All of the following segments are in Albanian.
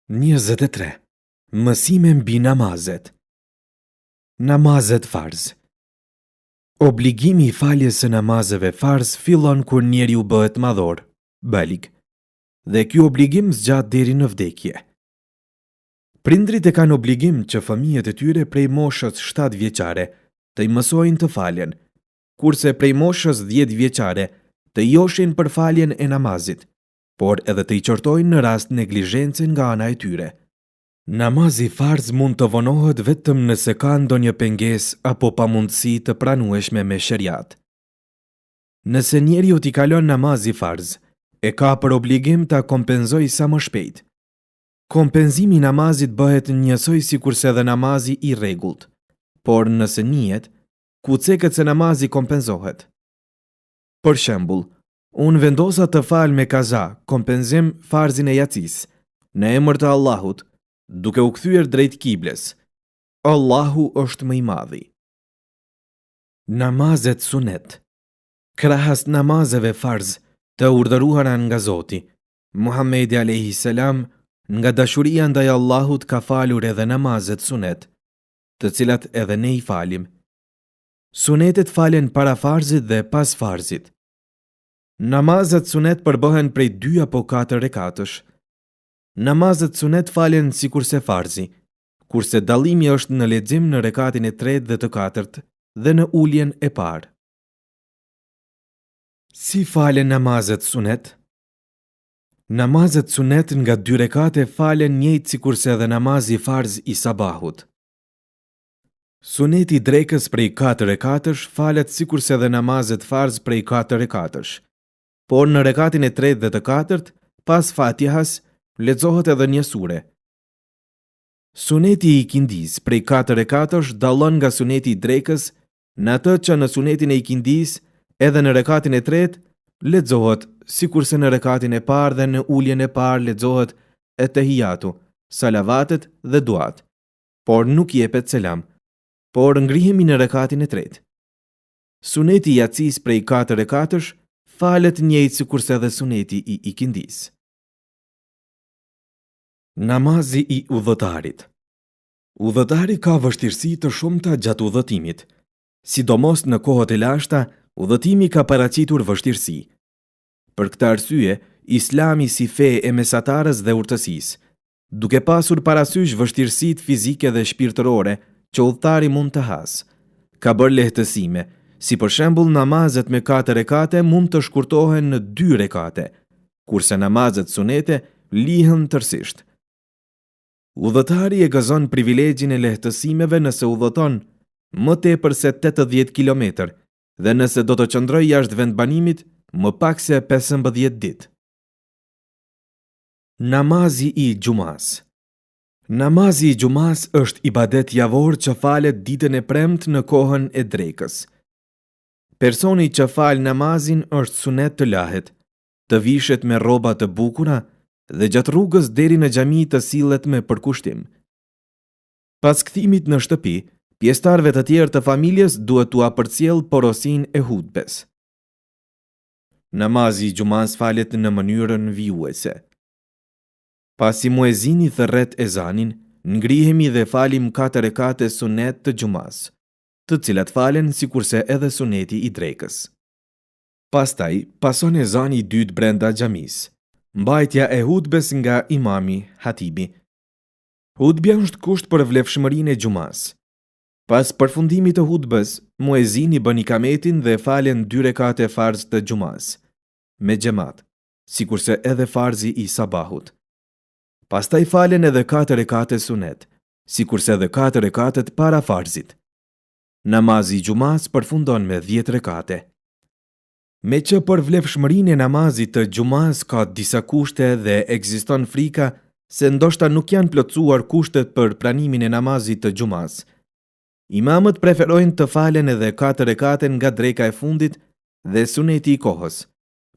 23. Mësime mbi namazet. Namazet farz. Obligimi i faljes së namazeve farz fillon kur njeriu bëhet madhor, balig, dhe ky obligim zgjat deri në vdekje. Prindrit e kanë obligim që fëmijët e tyre prej moshës 7 vjeçare të i mësojnë të falen, kurse prej moshës 10 vjeçare të joshin për faljen e namazit, por edhe të i qortojnë në rast neglizhence nga ana e tyre. Namazi farz mund të vonohet vetëm nëse ka ndonjë pengesë apo pamundësi të pranueshme me sheriat. Nëse njeriu t'i kalon namazi farz, e ka për obligim ta kompenzojë sa më shpejt. Kompenzimi i namazit bëhet njësoj sikurse edhe namazi i rregullt, por nëse njihet, ku ceket se namazi kompenzohet. Për shembull, unë vendosa të fal me kaza, kompenzim farzin e jacis, në emër të Allahut, duke u kthyer drejt kibles. Allahu është më i madhi. Namazet sunet. Krahas namazeve farz të urdhëruara nga Zoti, Muhamedi alayhis salam, nga dashuria ndaj Allahut ka falur edhe namazet sunet, të cilat edhe ne i falim. Sunetet falen para farzit dhe pas farzit. Namazet sunet përbëhen prej 2 apo 4 rekatësh. Namazet sunet falen sikurse farzi, kurse dallimi është në lexim në rekatin e 3 dhe të 4 dhe në uljen e parë. Si falen namazet sunet? Namazet sunet nga 2 rekate falen njëjtë sikurse edhe namazi farz i sabahut. Suneti drekës prej 4 rekatësh falet sikurse edhe namazet farz prej 4 rekatësh. Por në rekatin e 3 dhe të 4, pas Fatihas, lexohet edhe një sure. Suneti i ikindis prej 4 rekatësh dallon nga suneti i drekës në atë që në sunetin e ikindis edhe në rekatin e 3 lexohet sikurse në rekatin e parë dhe në uljen e parë lexohet etehijatu, salavatet dhe duat, por nuk jepet selam, por ngrihemi në rekatin e 3. Suneti i jacis prej 4 rekatësh falet njëjtë sikurse edhe suneti i ikindis. Namazi i udhëtarit. Udhëtari ka vështirësi të shumta gjatë udhëtimit. Sidomos në kohët e lashta, udhëtimi ka paraqitur vështirësi. Për këtë arsye, Islami si fe e mesatarës dhe urtësisë, duke pasur parasysh vështirësitë fizike dhe shpirtërore që udhëtari mund të hasë, ka bërë lehtësime, si për shembull namazet me 4 rekate mund të shkurtohen në 2 rekate, kurse namazet sunete lihen tërësisht. Udhëtari e gëzon privilegjin e lehtësimeve nëse udhëton më tepër se 80 kilometër dhe nëse do të qëndrojë jashtë vendbanimit më pak se 15 ditë. Namazi i xumas. Namazi i xumas është ibadet javor që falet ditën e premtë në kohën e drekës. Personi që fal namazin është sunet të lahet, të vishet me rroba të bukura dhe gjatë rrugës deri në xhami të sillet me përkushtim. Pas kthimit në shtëpi, pjesëtarëve të tjerë të familjes duhet t'u apërcjell porosinë e hutbes. Namazi i xumas falet në mënyrën vijuese. Pasi muezini thërret ezanin, ngrihemi dhe falim 4 rekate sunet të xumas, të cilat falen sikurse edhe suneti i drekës. Pastaj, pason ezani i dytë brenda xhamisë. Mbajtja e hutbes nga imami, hatibi. Hutbja është kusht për vlefshmërinë e xumas. Pas përfundimit të hutbes, muezini bën ikametin dhe falen 2 rekate farz të xumas, me xhamat, sikurse edhe farzi i sabahut. Pastaj falen edhe 4 rekate sunet, sikurse edhe 4 rekatet para farzit. Namazi i xumas përfundon me 10 rekate. Me që për vlefshmërinë e namazit të xumas ka disa kushte dhe ekziston frika se ndoshta nuk janë plotësuar kushtet për pranimin e namazit të xumas, imamët preferojnë të falen edhe 4 rekate nga dreka e fundit dhe suneti i kohës,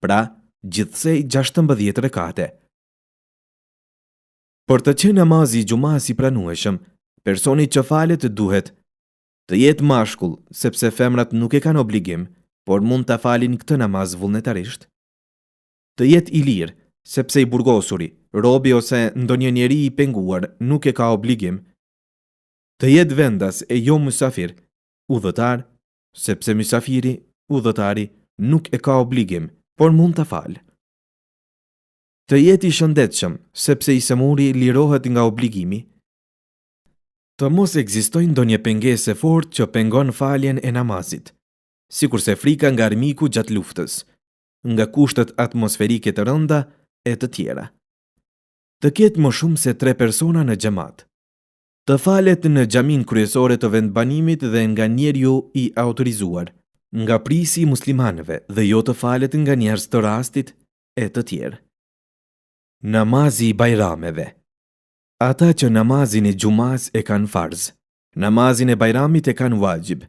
pra gjithsej 16 rekate. Për të qenë namazi i xumas i pranueshëm, personi që falet duhet të jetë mashkull, sepse femrat nuk e kanë obligim, por mund ta falin këtë namaz vullnetarisht. Të jetë i lirë, sepse i burgosuri, robi ose ndonjë njeri i penguar nuk e ka obligim të jetë vendas e jo mysafir, udhëtar, sepse mysafiri, udhëtari, nuk e ka obligim, por mund të falë. Të jetë i shëndetshëm, sepse i semuri lirohet nga obligimi. Të mos ekzistojë ndonjë pengesë e fortë që pengon faljen e namazit, sikurse frika nga armiku gjatë luftës, nga kushtet atmosferike të rënda e të tjera. Të ketë më shumë se 3 persona në xhamat. Të falet në xhamin kryesore të vendbanimit dhe nga njeriu i autorizuar, nga prisi i muslimanëve dhe jo të falet nga njerëz të rastit e të tjerë. Namazi i bajrameve. Ata që namazin e gjumas e kanë farz, namazin e bajramit e kanë wajib.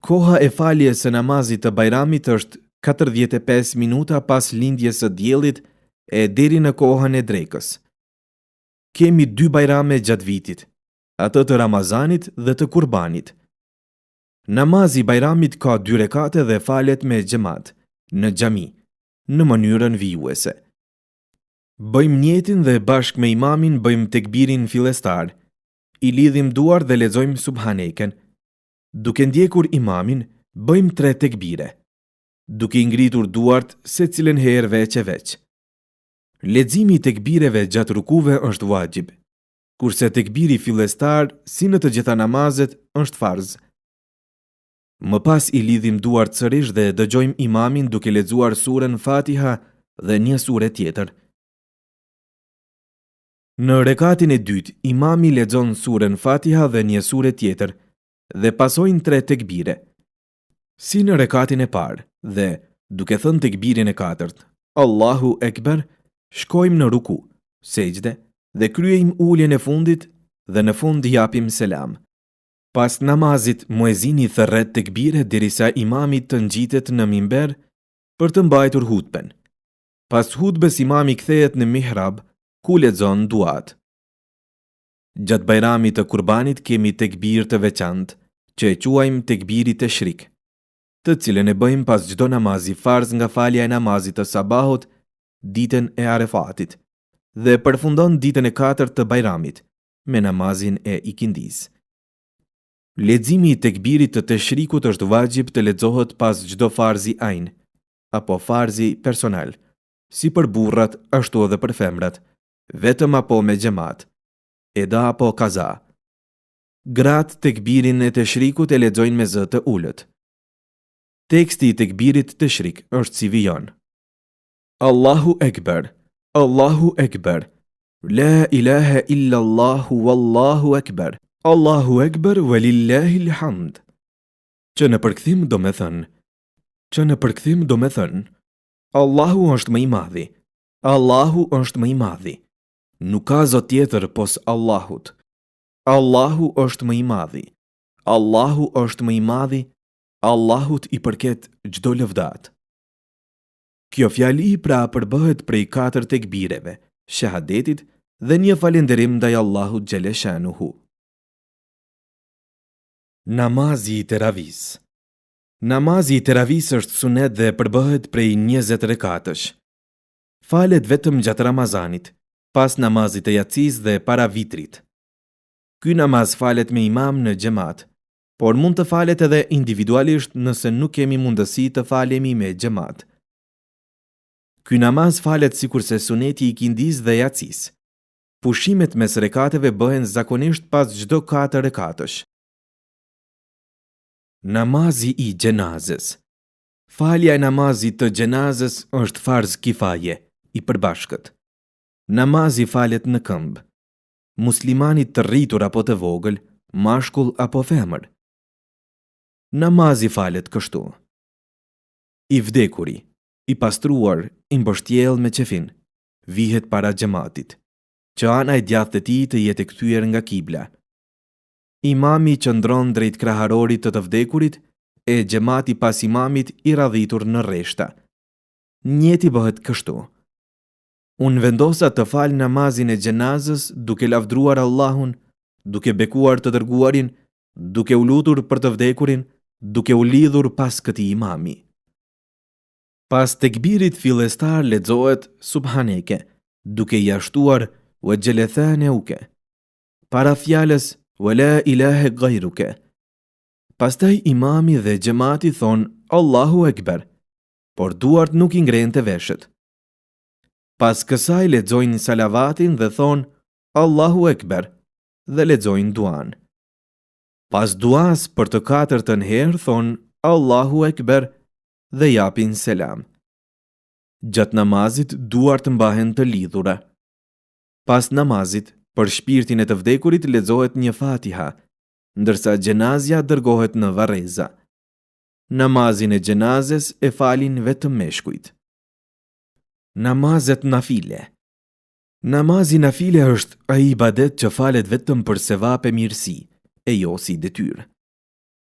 Koha e faljes së namazit të bajramit është 45 minuta pas lindjes së diellit e deri në kohën e drekës. Kemi 2 bajrame gjatë vitit, atë të Ramazanit dhe të Kurbanit. Namazi i bajramit ka 2 rekate dhe falet me xhamat, në xhami, në mënyrën vijuese. Bëjmë njetin dhe bashkë me imamin bëjmë tekbirin fillestar, i lidhim duar dhe lexojmë subhaneken. Duke ndjekur imamin, bëjmë 3 tekbire, duke i ngritur duart secilën herë veç e veç. Leximi i tekbireve gjatë rukuve është wajib, kurse tekbiri fillestar, si në të gjitha namazet, është farz. Më pas i lidhim duart sërish dhe dëgjojmë imamin duke lexuar surën Fatiha dhe një sure tjetër. Në rekatin e dytë, imami lexon surën Fatiha dhe një sure tjetër dhe pasojnë 3 tekbire, si në rekatin e parë, dhe duke thënë tekbirin e 4, Allahu Ekber, shkojmë në ruku, sejdë dhe kryejmë uljen e fundit dhe në fund japim selam. Pas namazit, muezini thërret tekbire derisa imami të ngjitet në mimber për të mbajtur hutben. Pas hutbes imami kthehet në mihrab, ku lexon duat. Gjatë bajramit të Kurbanit kemi tekbir të veçantë, që e quajmë tekbiri të shrik, të cilën e bëjmë pas çdo namazi farz nga falja e namazit të sabahut, ditën e Arefatit, dhe përfundon ditën e 4 të bajramit, me namazin e ikindis. Leximi i tekbirit të shrikut është vajib të lexohet pas çdo farzi ajn, apo farzi personal, si për burrat ashtu edhe për femrat, vetëm apo me xhamat, eda apo kaza. Gratë tekbirin e të shrikut e lexojnë me zë të ulët. Teksti i tekbirit të shrik është si vijon: Allahu Ekber, Allahu Ekber, la ilaha illa Allahu wallahu Ekber, Allahu Ekber walillahil hamd. Që në përkthim do me thënë, Allahu është më i madhi, Allahu është më i madhi. Nuk ka zot tjetër pos Allahut. Allahu është më i madhi. Allahu është më i madhi. Allahut i përket çdo lëvdat. Kjo fjali pra përbëhet prej 4 tekbireve, shahadetit dhe një falënderim ndaj Allahut xhaleshanuhu. Namazi i teravis. Namazi i teravis është sunet dhe përbëhet prej 20 rekatësh. Falet vetëm gjatë Ramazanit, pas namazit e jacis dhe para vitrit. Ky namaz falet me imam në xhamat, por mund të falet edhe individualisht nëse nuk kemi mundësi të falemi me xhamat. Ky namaz falet sikurse suneti i ikindis dhe jacis. Pushimet mes rekateve bëhen zakonisht pas çdo 4 rekatësh. Namazi i xhenazës. Falja e namazit të xhenazës është farz kifaje, i përbashkët. Namazi falet në këmbë. Muslimanit të rritur apo të vogël, mashkull apo femër. Namazi falet kështu: I vdekuri, i pastruar, i mbështjell me qefin, vihet para xhamatit, që ana e djathtë e tij të jetë kthyer nga kibla. Imami qëndron drejt kraharorit të vdekurit e xhamati pas imamit i radhitur në rreshta. Njeti bëhet kështu: Unë vendosa të fal namazin e xhenazës duke lavdruar Allahun, duke bekuar të dërguarin, duke u lutur për të vdekurin, duke u lidhur pas këtij imami. Pas tekbirit fillestar lexohet subhaneke, duke jashtuar wa gjelethaneuke, para fjalës wa la ilahe gajruke. Pastaj imami dhe xhamati thon Allahu Ekber, por duart nuk i ngren të veshët. Pas kësaj lexojnë salavatin dhe thon Allahu Ekber dhe lexojnë duan. Pas duas për të katërtën herë thon Allahu Ekber dhe japin selam. Gjatë namazit duart mbahen të lidhura. Pas namazit, për shpirtin e të vdekurit lexohet një Fatiha, ndërsa gjenazja dërgohet në varreza. Namazin e gjenazes e falin vetëm meshkujt. Namazet nafile. Namazi nafile është ai ibadet që falet vetëm për sevap e mirësi, e jo si detyrë.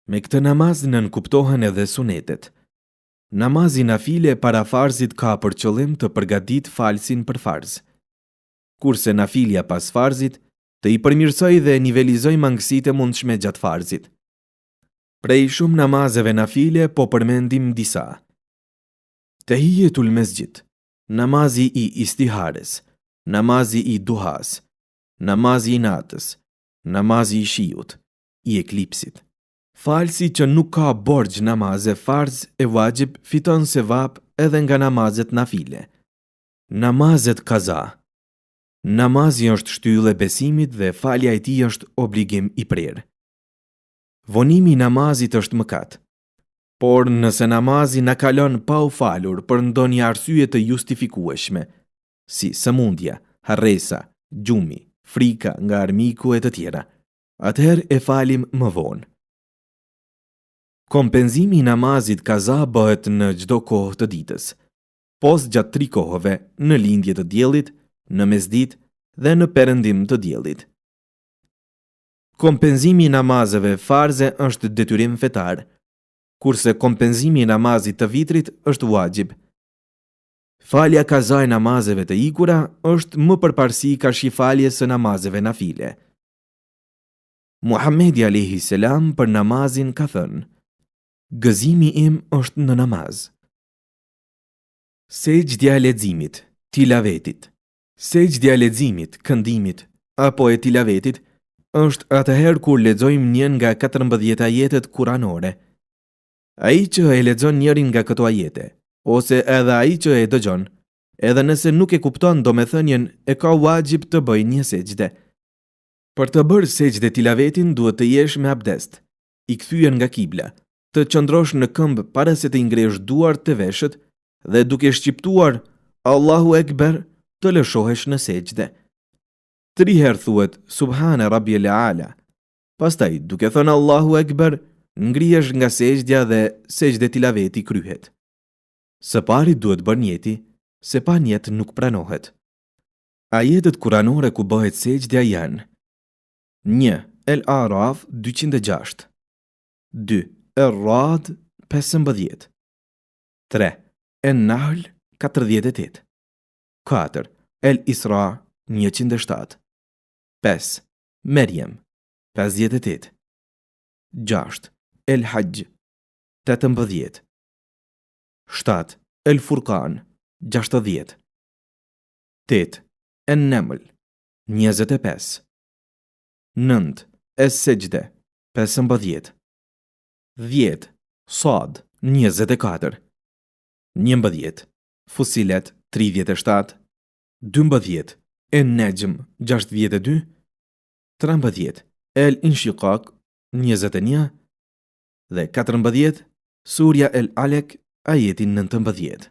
Me këtë namaz nënkuptohen edhe sunetet. Namazi nafile para farzit ka për qëllim të përgatit falsin për farz. Kurse nafilja pas farzit të i përmirësoj dhe nivelizoj mangësitë e mundshme gjatë farzit. Prej shumë namazeve nafile po përmendim disa. Tahiyetul mesgjid, namazi i istihares, namazi i duhas, namazi i natës, namazi i shiut, i eklipsit. Falsi që nuk ka borxh namaze farz e vajib fiton sevap edhe nga namazet nafile. Namazet kaza. Namazi është shtyllë e besimit dhe falja e tij është obligim i prerë. Vonimi i namazit është mëkat. Por nëse namazi na kalon pa u falur për ndonjë arsye të justifikueshme, si sëmundja, harresa, gjumi, frika nga armiku e të tjera, atëherë e falim më vonë. Kompenzimi i namazit kaza bëhet në çdo kohë të ditës, pos gjatë 3 kohëve, në lindje të diellit, në mesditë dhe në perëndim të diellit. Kompenzimi i namazeve farze është detyrim fetar, kurse kompenzimi i namazit të vitrit është wajib. Falja kaza e namazeve të ikura është më përparsi karshi faljes së namazeve nafile. Muhamedi alayhi salam për namazin ka thënë: gëzimi im është në namaz. Sejdja e leximit, tilavetit. Sejdja e leximit, këndimit apo e tilavetit është atëherë kur lexojmë njën nga 14 ajetet kuranore. Ai që e lexon njërin nga këto ajete, ose edhe ai që e dëgjon, edhe nëse nuk e kupton domethënien, e ka wajib të bëjë një sejdë. Për të bërë sejdë tilavetin duhet të jesh me abdest, i kthyer nga kibla, të qëndrosh në këmbë para se të ngresh duart të veshët dhe duke shqiptuar Allahu Ekber të lëshohesh në sejdë. 3 herë thuhet Subhana Rabbiyal Aala. Pastaj, duke thënë Allahu Ekber, ngrihesh nga sejdja dhe sejdë tilaveti kryhet. Së pari duhet bërë njeti, se pa njet nuk pranohet. Ajetet kuranore ku bëhet sejdja janë: 1. El Araf 206, 2. Er-Rad 15, 3. En-Nahl 48, 4. El-Isra 107, 5. Merjem 58, 6. El-Hajj 18, 7. El-Furqan 60, 8. En-Naml 25, 9. Es-Sejdë 15, 10. Sad 24, 11. Fusilet 37, 12. En-Najm 62, 13. El-Inshiqaq 21 dhe 14. Surja El-Alaq ajetin 19.